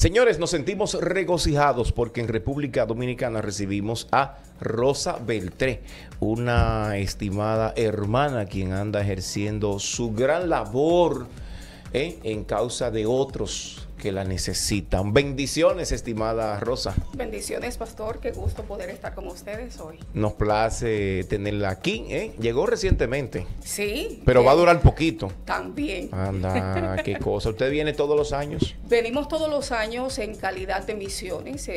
Señores, nos sentimos regocijados porque en República Dominicana recibimos a Rosa Beltré, una estimada hermana quien anda ejerciendo su gran labor en causa de otros que la necesitan. Bendiciones, estimada Rosa. Bendiciones, pastor. Qué gusto poder estar con ustedes hoy. Nos place tenerla aquí. Llegó recientemente. Sí. Pero va a durar poquito. También. Anda, qué cosa. ¿Usted viene todos los años? Venimos todos los años en calidad de misiones,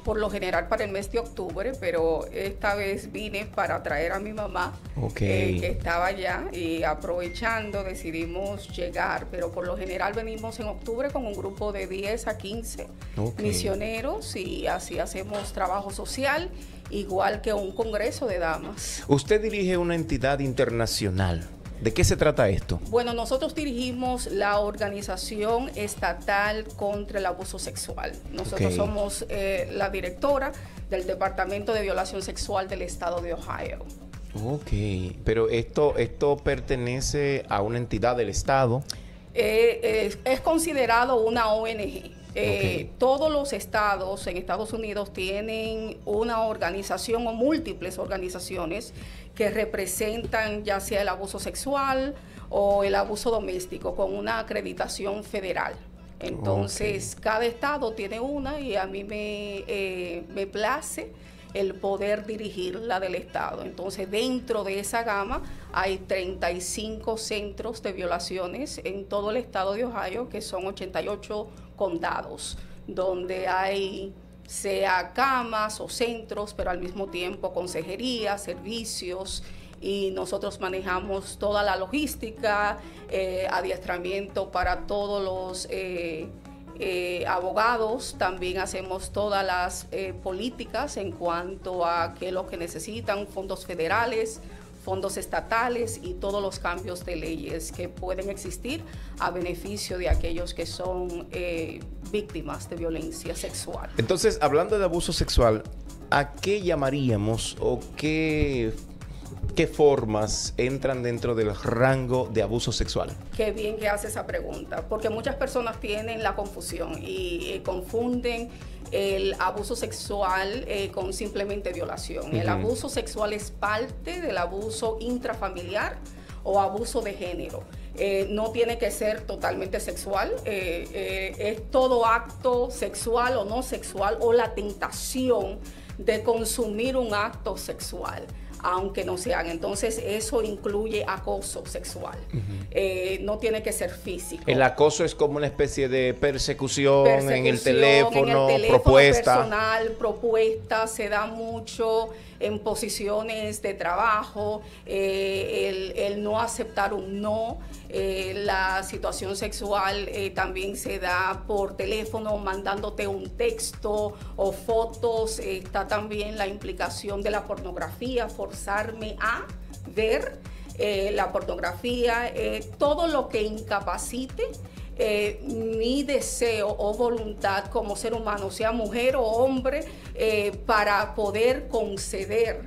por lo general para el mes de octubre, pero esta vez vine para traer a mi mamá, que estaba allá, y aprovechando decidimos llegar, pero por lo general venimos en octubre con un grupo de 10 a 15 misioneros y así hacemos trabajo social, igual que un congreso de damas. Usted dirige una entidad internacional. ¿De qué se trata esto? Bueno, nosotros dirigimos la Organización Estatal contra el Abuso Sexual. Nosotros somos la directora del Departamento de Violación Sexual del Estado de Ohio. Ok, pero esto pertenece a una entidad del Estado. Es considerado una ONG. Todos los estados en Estados Unidos tienen una organización o múltiples organizaciones que representan ya sea el abuso sexual o el abuso doméstico con una acreditación federal. Entonces, cada estado tiene una y a mí me place el poder dirigir la del estado. Entonces, dentro de esa gama hay 35 centros de violaciones en todo el estado de Ohio, que son 88 condados, donde hay sea camas o centros, pero al mismo tiempo consejería, servicios, y nosotros manejamos toda la logística, adiestramiento para todos los abogados. También hacemos todas las políticas en cuanto a qué es lo que necesitan, fondos federales, fondos estatales y todos los cambios de leyes que pueden existir a beneficio de aquellos que son víctimas de violencia sexual. Entonces, hablando de abuso sexual, ¿a qué llamaríamos o qué formas entran dentro del rango de abuso sexual? Qué bien que hace esa pregunta, porque muchas personas tienen la confusión y confunden el abuso sexual con simplemente violación. El abuso sexual es parte del abuso intrafamiliar o abuso de género. No tiene que ser totalmente sexual, es todo acto sexual o no sexual o la tentación de consumir un acto sexual, aunque no se haga. Entonces, eso incluye acoso sexual. No tiene que ser físico. El acoso es como una especie de persecución en el teléfono, propuesta. Personal, propuesta, se da mucho en posiciones de trabajo, el no aceptar un no. La situación sexual también se da por teléfono, mandándote un texto o fotos. Está también la implicación de la pornografía, forzarme a ver la pornografía, todo lo que incapacite mi deseo o voluntad como ser humano, sea mujer o hombre, para poder conceder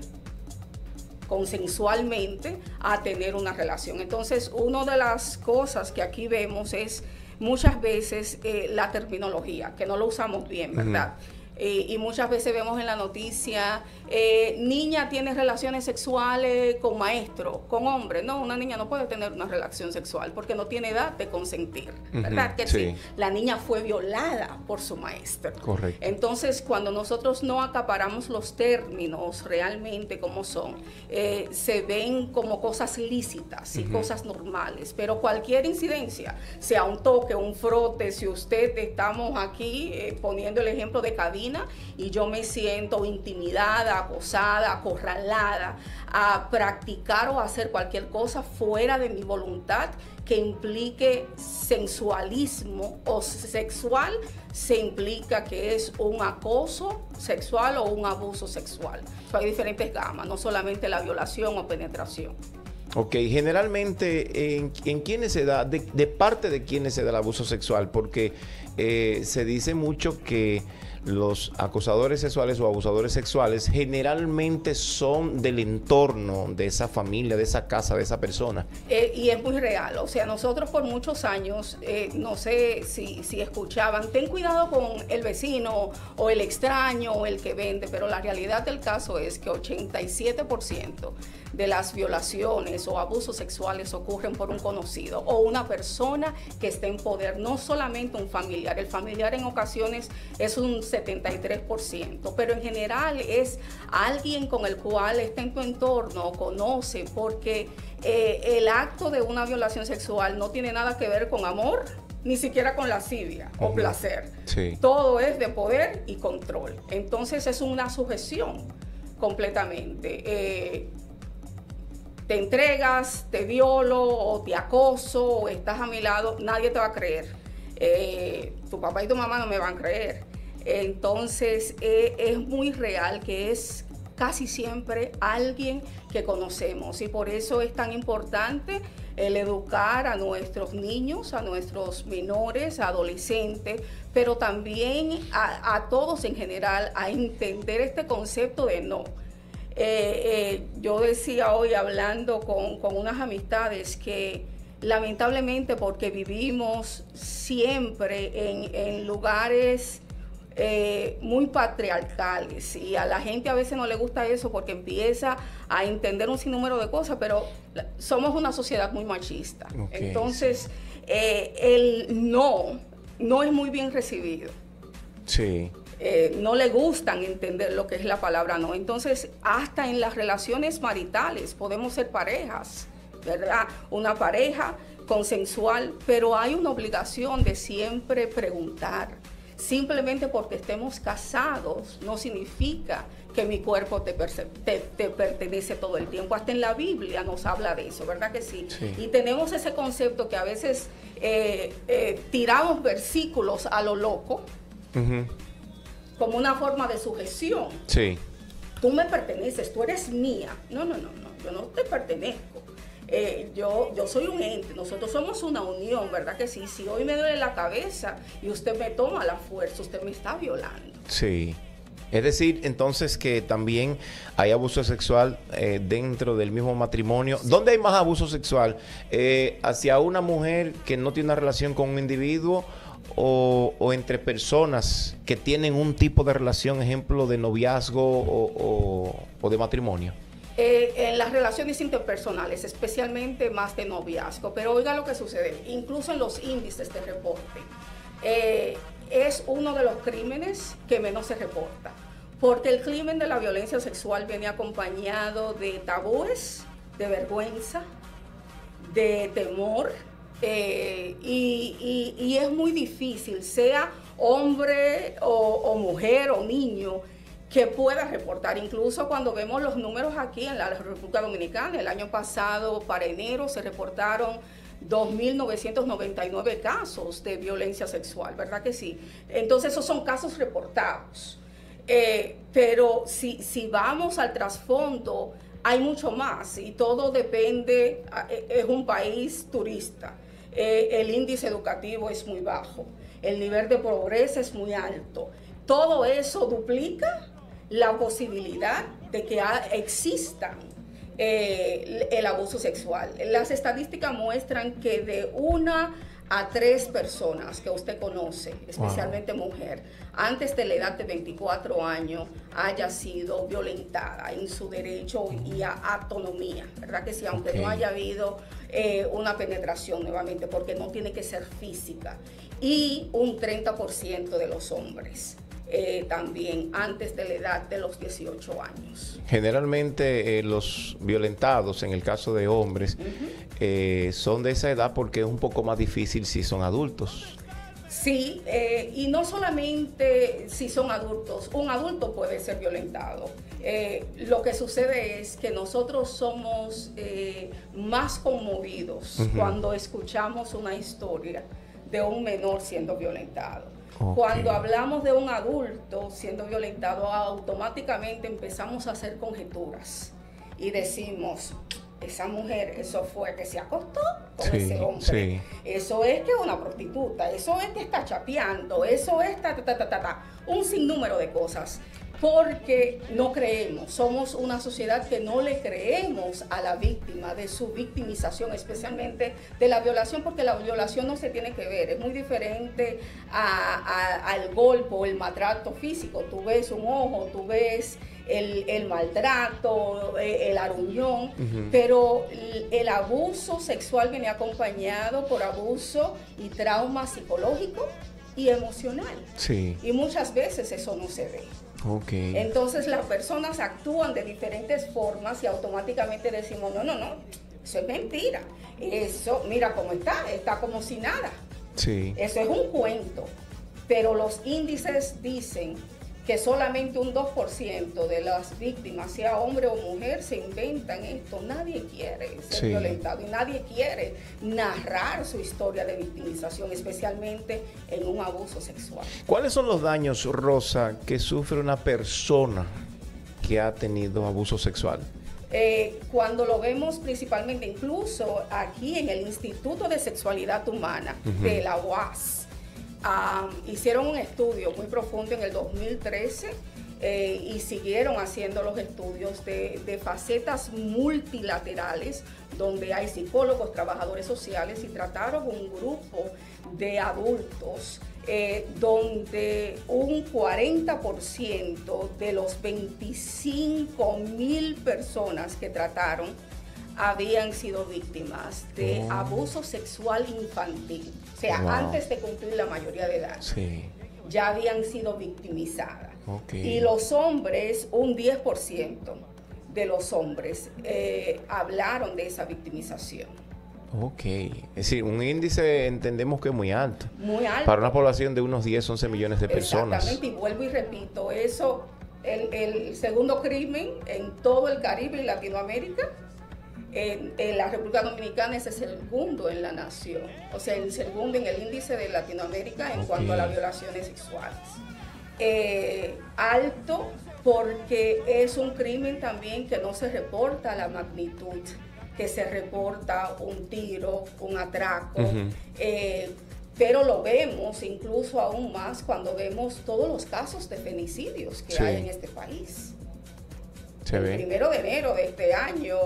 consensualmente a tener una relación. Entonces, una de las cosas que aquí vemos es muchas veces la terminología, que no lo usamos bien, ¿verdad? Y muchas veces vemos en la noticia, niña tiene relaciones sexuales con maestro, con hombre. No, una niña no puede tener una relación sexual porque no tiene edad de consentir, ¿verdad? Que sí. La niña fue violada por su maestro. Correcto. Entonces, cuando nosotros no acaparamos los términos realmente como son, se ven como cosas lícitas y cosas normales, pero cualquier incidencia, sea un toque, un frote, si estamos aquí poniendo el ejemplo de cabina, y yo me siento intimidada, acosada, acorralada a practicar o hacer cualquier cosa fuera de mi voluntad que implique sensualismo o sexual, se implica que es un acoso sexual o un abuso sexual. Hay diferentes gamas, no solamente la violación o penetración. Ok, generalmente, ¿en quiénes se da, de parte de quiénes se da el abuso sexual? Porque se dice mucho que los acosadores sexuales o abusadores sexuales generalmente son del entorno de esa familia, de esa casa, de esa persona. Y es muy real. O sea, nosotros por muchos años, no sé si escuchaban, ten cuidado con el vecino o el extraño o el que vende, pero la realidad del caso es que 87% de las violaciones o abusos sexuales ocurren por un conocido o una persona que está en poder, no solamente un familiar. El familiar en ocasiones es un 73%, pero en general es alguien con el cual está en tu entorno o conoce, porque el acto de una violación sexual no tiene nada que ver con amor, ni siquiera con lascivia o placer. Sí. Todo es de poder y control. Entonces es una sujeción completamente. Te entregas, te violo o te acoso o estás a mi lado, nadie te va a creer. Tu papá y tu mamá no me van a creer. Entonces es muy real que es casi siempre alguien que conocemos, y por eso es tan importante el educar a nuestros niños, a nuestros menores, adolescentes, pero también a todos en general, a entender este concepto de no. Yo decía hoy hablando con unas amistades que lamentablemente, porque vivimos siempre en lugares muy patriarcales, y a la gente a veces no le gusta eso porque empieza a entender un sinnúmero de cosas, pero somos una sociedad muy machista. Okay, entonces el no es muy bien recibido. Sí. No le gustan entender lo que es la palabra no. Entonces, hasta en las relaciones maritales podemos ser parejas, ¿verdad? Una pareja consensual, pero hay una obligación de siempre preguntar. Simplemente porque estemos casados no significa que mi cuerpo te pertenece todo el tiempo. Hasta en la Biblia nos habla de eso, ¿verdad que sí? Sí. Y tenemos ese concepto que a veces tiramos versículos a lo loco, como una forma de sujeción. Sí. Tú me perteneces, tú eres mía. No, yo no te pertenezco. Yo soy un ente, nosotros somos una unión, ¿verdad que sí? Si hoy me duele la cabeza y usted me toma a la fuerza, usted me está violando. Sí. Es decir, entonces, que también hay abuso sexual dentro del mismo matrimonio. Sí. ¿Dónde hay más abuso sexual? ¿Hacia una mujer que no tiene una relación con un individuo, o entre personas que tienen un tipo de relación, ejemplo de noviazgo o de matrimonio? En las relaciones interpersonales, especialmente más de noviazgo. Pero oiga lo que sucede, incluso en los índices de reporte, es uno de los crímenes que menos se reporta, porque el crimen de la violencia sexual viene acompañado de tabúes, de vergüenza, de temor, y es muy difícil, sea hombre o mujer o niño, que pueda reportar. Incluso cuando vemos los números aquí en la República Dominicana, el año pasado para enero se reportaron 2.999 casos de violencia sexual, ¿verdad que sí? Entonces esos son casos reportados. Pero si vamos al trasfondo, hay mucho más, y todo depende. Es un país turista, el índice educativo es muy bajo, el nivel de pobreza es muy alto. Todo eso duplica la posibilidad de que exista el abuso sexual. Las estadísticas muestran que de 1 a 3 personas que usted conoce, especialmente mujer, antes de la edad de 24 años, haya sido violentada en su derecho y a autonomía, ¿verdad que sí? Aunque no haya habido una penetración nuevamente, porque no tiene que ser física. Y un 30% de los hombres también antes de la edad de los 18 años. Generalmente los violentados, en el caso de hombres, son de esa edad porque es un poco más difícil si son adultos. Sí, y no solamente si son adultos, un adulto puede ser violentado. Lo que sucede es que nosotros somos más conmovidos cuando escuchamos una historia de un menor siendo violentado. Okay. Cuando hablamos de un adulto siendo violentado, automáticamente empezamos a hacer conjeturas y decimos, esa mujer, eso fue que se acostó con Sí, ese hombre. sí. Eso es que es una prostituta, eso es que está chapeando, eso es un sinnúmero de cosas. Porque no creemos, somos una sociedad que no le creemos a la víctima de su victimización, especialmente de la violación, porque la violación no se tiene que ver, es muy diferente al golpe o el maltrato físico. Tú ves un ojo, tú ves el maltrato, el aruñón, pero el abuso sexual viene acompañado por abuso y trauma psicológico y emocional. Sí. Y muchas veces eso no se ve. Okay. Entonces las personas actúan de diferentes formas y automáticamente decimos, no, eso es mentira. Eso, mira cómo está como si nada. Sí. Eso es un cuento. Pero los índices dicen que solamente un 2% de las víctimas, sea hombre o mujer, se inventan esto. Nadie quiere ser violentado y nadie quiere narrar su historia de victimización, especialmente en un abuso sexual. ¿Cuáles son los daños, Rosa, que sufre una persona que ha tenido abuso sexual? Cuando lo vemos principalmente, incluso aquí en el Instituto de Sexualidad Humana de la UAS, hicieron un estudio muy profundo en el 2013 y siguieron haciendo los estudios de facetas multilaterales donde hay psicólogos, trabajadores sociales y trataron un grupo de adultos donde un 40% de los 25,000 personas que trataron habían sido víctimas de abuso sexual infantil. O sea, antes de cumplir la mayoría de edad. Sí. Ya habían sido victimizadas. Okay. Y los hombres, un 10% de los hombres hablaron de esa victimización. Ok. Es decir, un índice entendemos que es muy alto. Muy alto. Para una población de unos 10, 11 millones de personas. Exactamente, y vuelvo y repito, eso, el segundo crimen en todo el Caribe y Latinoamérica. En la República Dominicana es el segundo en la nación, o sea, el segundo en el índice de Latinoamérica en cuanto a las violaciones sexuales. Alto porque es un crimen también que no se reporta la magnitud, que se reporta un tiro, un atraco, pero lo vemos incluso aún más cuando vemos todos los casos de femicidios que hay en este país. El 1 de enero de este año,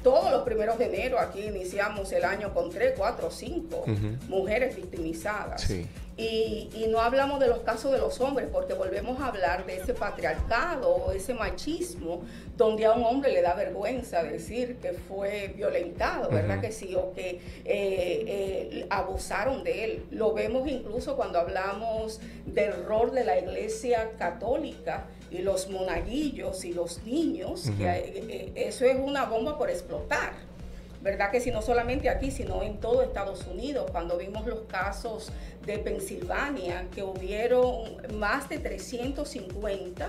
todos los 1 de enero aquí iniciamos el año con 3, 4, 5 mujeres victimizadas. Sí. Y no hablamos de los casos de los hombres porque volvemos a hablar de ese patriarcado, ese machismo, donde a un hombre le da vergüenza decir que fue violentado, ¿verdad que sí? O que abusaron de él. Lo vemos incluso cuando hablamos del rol de la Iglesia Católica y los monaguillos y los niños, que eso es una bomba por explotar, ¿verdad? Que si no solamente aquí, sino en todo Estados Unidos, cuando vimos los casos de Pensilvania, que hubieron más de 350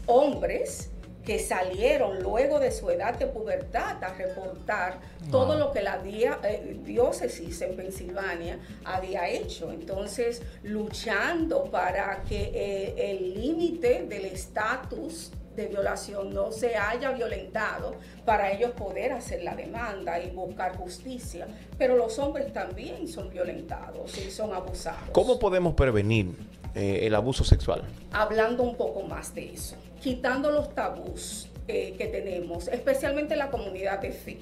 hombres que salieron luego de su edad de pubertad a reportar todo lo que la diócesis en Pensilvania había hecho. Entonces, luchando para que el límite del estatus de violación no se haya violentado, para ellos poder hacer la demanda y buscar justicia. Pero los hombres también son violentados y son abusados. ¿Cómo podemos prevenir el abuso sexual? Hablando un poco más de eso, quitando los tabús que tenemos, especialmente en la comunidad de fe.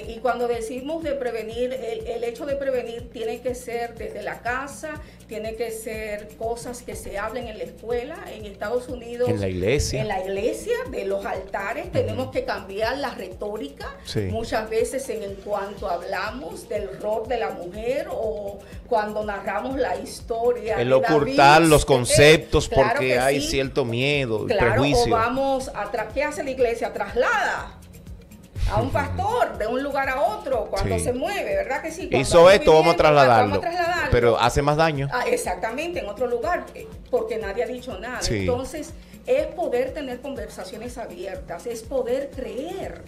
Y cuando decimos de prevenir, el hecho de prevenir tiene que ser desde la casa, tiene que ser cosas que se hablen en la escuela, en Estados Unidos. En la iglesia. En la iglesia, de los altares, tenemos que cambiar la retórica. Sí. Muchas veces en cuanto hablamos del rol de la mujer o cuando narramos la historia. El de ocultar David, los conceptos claro porque hay sí. cierto miedo, Claro, prejuicio. o vamos ¿qué hace la iglesia? Traslada a un pastor de un lugar a otro cuando se mueve, ¿verdad que sí? Cuando hizo hay esto, vamos a trasladarlo. trasladarlo. Pero hace más daño. Exactamente, en otro lugar, porque nadie ha dicho nada. Sí. Entonces, es poder tener conversaciones abiertas, es poder creer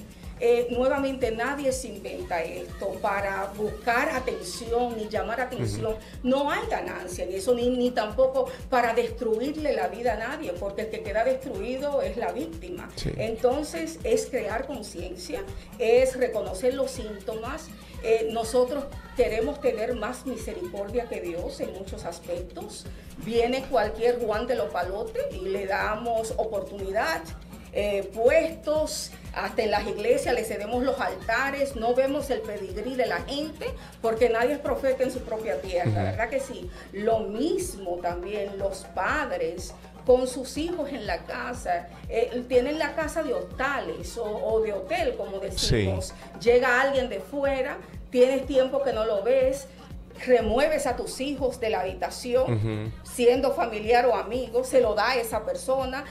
Nuevamente, nadie se inventa esto para buscar atención ni llamar atención. No hay ganancia en eso, ni tampoco para destruirle la vida a nadie, porque el que queda destruido es la víctima. Sí. Entonces, es crear conciencia, es reconocer los síntomas. Nosotros queremos tener más misericordia que Dios en muchos aspectos. Viene cualquier Juan de los Palotes y le damos oportunidad. Puestos, hasta en las iglesias le cedemos los altares, no vemos el pedigrí de la gente, porque nadie es profeta en su propia tierra, ¿verdad que sí? Lo mismo también los padres con sus hijos en la casa, tienen la casa de hostales o de hotel, como decimos. Sí. Llega alguien de fuera, tienes tiempo que no lo ves, remueves a tus hijos de la habitación, siendo familiar o amigo, se lo da a esa persona.